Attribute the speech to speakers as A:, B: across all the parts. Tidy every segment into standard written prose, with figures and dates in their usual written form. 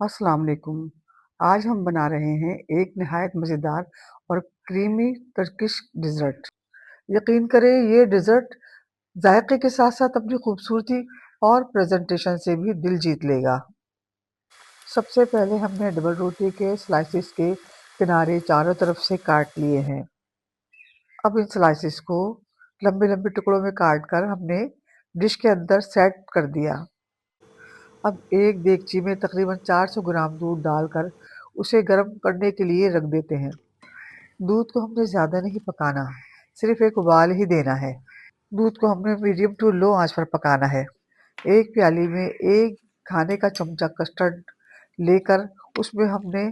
A: अस्सलाम वालेकुम। आज हम बना रहे हैं एक नहायत मज़ेदार और क्रीमी टर्किश डिज़र्ट। यकीन करें ये डिज़र्ट जायके के साथ-साथ अपनी खूबसूरती और प्रेज़ेंटेशन से भी दिल जीत लेगा। सबसे पहले हमने डबल रोटी के स्लाइसेस के किनारे चारों तरफ से काट लिए हैं। अब इन स्लाइसेस को लंबे-लंबे टुकड़ों में काट कर हमने डिश के अंदर सेट कर दिया। अब एक देगची में तकरीबन 400 ग्राम दूध डालकर उसे गर्म करने के लिए रख देते हैं। दूध को हमने ज़्यादा नहीं पकाना, सिर्फ एक उबाल ही देना है। दूध को हमने मीडियम टू लो आंच पर पकाना है। एक प्याली में एक खाने का चमचा कस्टर्ड लेकर उसमें हमने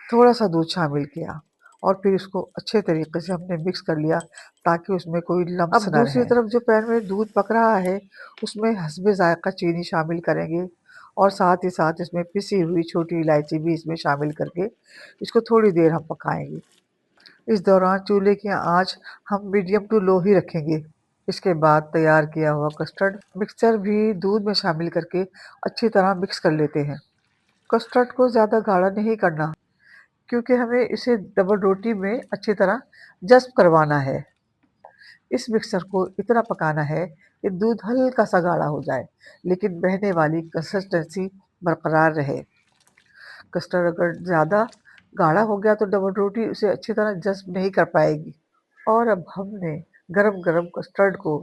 A: थोड़ा सा दूध शामिल किया और फिर इसको अच्छे तरीके से हमने मिक्स कर लिया ताकि उसमें कोई लम्स न रहे। अब दूसरी तरफ जो पैन में दूध पक रहा है उसमें हस्बे जायका चीनी शामिल करेंगे और साथ ही साथ इसमें पिसी हुई छोटी इलायची भी इसमें शामिल करके इसको थोड़ी देर हम पकाएंगे। इस दौरान चूल्हे की आंच हम मीडियम टू लो ही रखेंगे। इसके बाद तैयार किया हुआ कस्टर्ड मिक्सचर भी दूध में शामिल करके अच्छी तरह मिक्स कर लेते हैं। कस्टर्ड को ज़्यादा गाढ़ा नहीं करना क्योंकि हमें इसे डबल रोटी में अच्छी तरह जज़्ब करवाना है। इस मिक्सचर को इतना पकाना है कि दूध हल्का सा गाढ़ा हो जाए लेकिन बहने वाली कंसिस्टेंसी बरकरार रहे। कस्टर्ड अगर ज़्यादा गाढ़ा हो गया तो डबल रोटी उसे अच्छी तरह जज़्ब नहीं कर पाएगी। और अब हमने गरम गरम कस्टर्ड को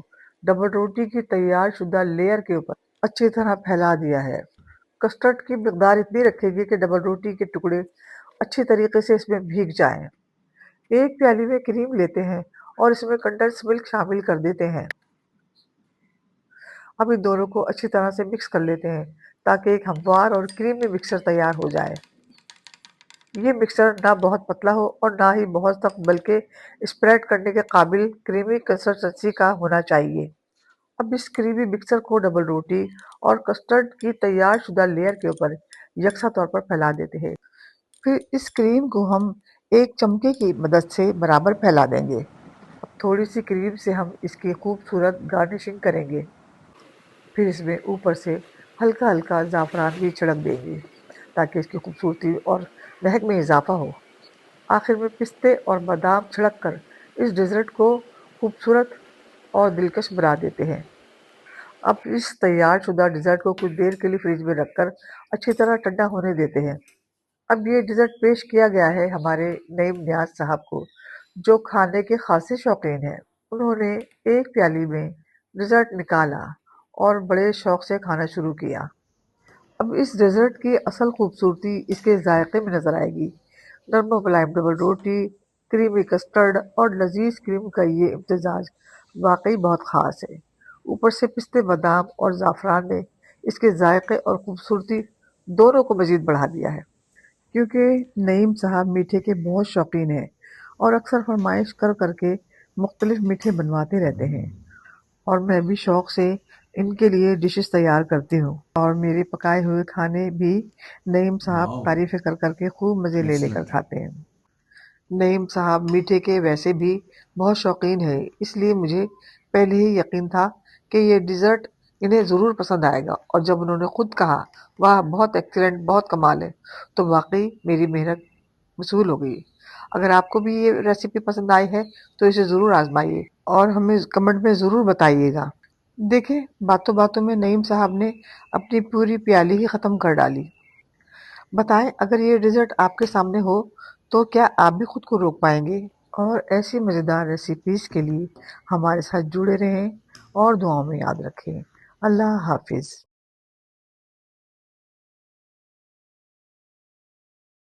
A: डबल रोटी की तैयार शुदा लेयर के ऊपर अच्छी तरह फैला दिया है। कस्टर्ड की मिकदार इतनी रखेंगे कि डबल रोटी के टुकड़े अच्छी तरीके से इसमें भीग जाएं। एक प्याली में क्रीम लेते हैं और इसमें कंडेंस मिल्क शामिल कर देते हैं। अब इन दोनों को अच्छी तरह से मिक्स कर लेते हैं ताकि एक हमवार और क्रीमी मिक्सचर तैयार हो जाए। ये मिक्सचर ना बहुत पतला हो और ना ही बहुत सख्त, बल्कि स्प्रेड करने के काबिल क्रीमी कंसिस्टेंसी का होना चाहिए। अब इस क्रीमी मिक्सचर को डबल रोटी और कस्टर्ड की तैयार शुदा लेयर के ऊपर यकसा तौर पर फैला देते हैं। फिर इस क्रीम को हम एक चमचे की मदद से बराबर फैला देंगे। अब थोड़ी सी क्रीम से हम इसकी खूबसूरत गार्निशिंग करेंगे। फिर इसमें ऊपर से हल्का हल्का ज़ाफ़रान भी छिड़क देंगे ताकि इसकी खूबसूरती और महक में इजाफा हो। आखिर में पिस्ते और बादाम छिड़क कर इस डेजर्ट को खूबसूरत और दिलकश बना देते हैं। अब इस तैयार शुदा डेजर्ट को कुछ देर के लिए फ्रिज में रखकर अच्छी तरह ठंडा होने देते हैं। अब ये डिज़र्ट पेश किया गया है हमारे नईम नियाज़ साहब को, जो खाने के खासे शौकीन हैं। उन्होंने एक प्याली में डिज़र्ट निकाला और बड़े शौक से खाना शुरू किया। अब इस डेजर्ट की असल खूबसूरती इसके जायके में नजर आएगी। नरम मुलायम डबल रोटी, क्रीमी कस्टर्ड और लजीज क्रीम का ये इम्तजाज वाकई बहुत ख़ास है। ऊपर से पिस्ते, बादाम और ज़ाफ़रान ने इसके जायके और खूबसूरती दोनों को मज़ीद बढ़ा दिया है। क्योंकि नईम साहब मीठे के बहुत शौकीन हैं और अक्सर फरमाइश कर करके मुख्तलिफ मीठे बनवाते रहते हैं, और मैं भी शौक से इनके लिए डिशेस तैयार करती हूँ और मेरे पकाए हुए खाने भी नईम साहब
B: वाओ!
A: तारीफ़ें कर करके खूब मज़े ले लेकर
B: एक्सीलेंट।
A: खाते हैं। नईम साहब मीठे के वैसे भी बहुत शौकीन हैं, इसलिए मुझे पहले ही यकीन था कि ये डिज़र्ट इन्हें ज़रूर पसंद आएगा, और जब उन्होंने खुद कहा वाह बहुत एक्सीलेंट, बहुत कमाल है, तो वाकई मेरी मेहनत वसूल हो गई। अगर आपको भी ये रेसिपी पसंद आई है तो इसे ज़रूर आजमाइए और हमें कमेंट में ज़रूर बताइएगा। देखिए, बातों बातों में नईम साहब ने अपनी पूरी प्याली ही ख़त्म कर डाली। बताएं, अगर ये डिज़र्ट आपके सामने हो तो क्या आप भी खुद को रोक पाएंगे? और ऐसी मज़ेदार रेसिपीज़ के लिए हमारे साथ जुड़े रहें और दुआओं में याद रखें। अल्लाह हाफिज़।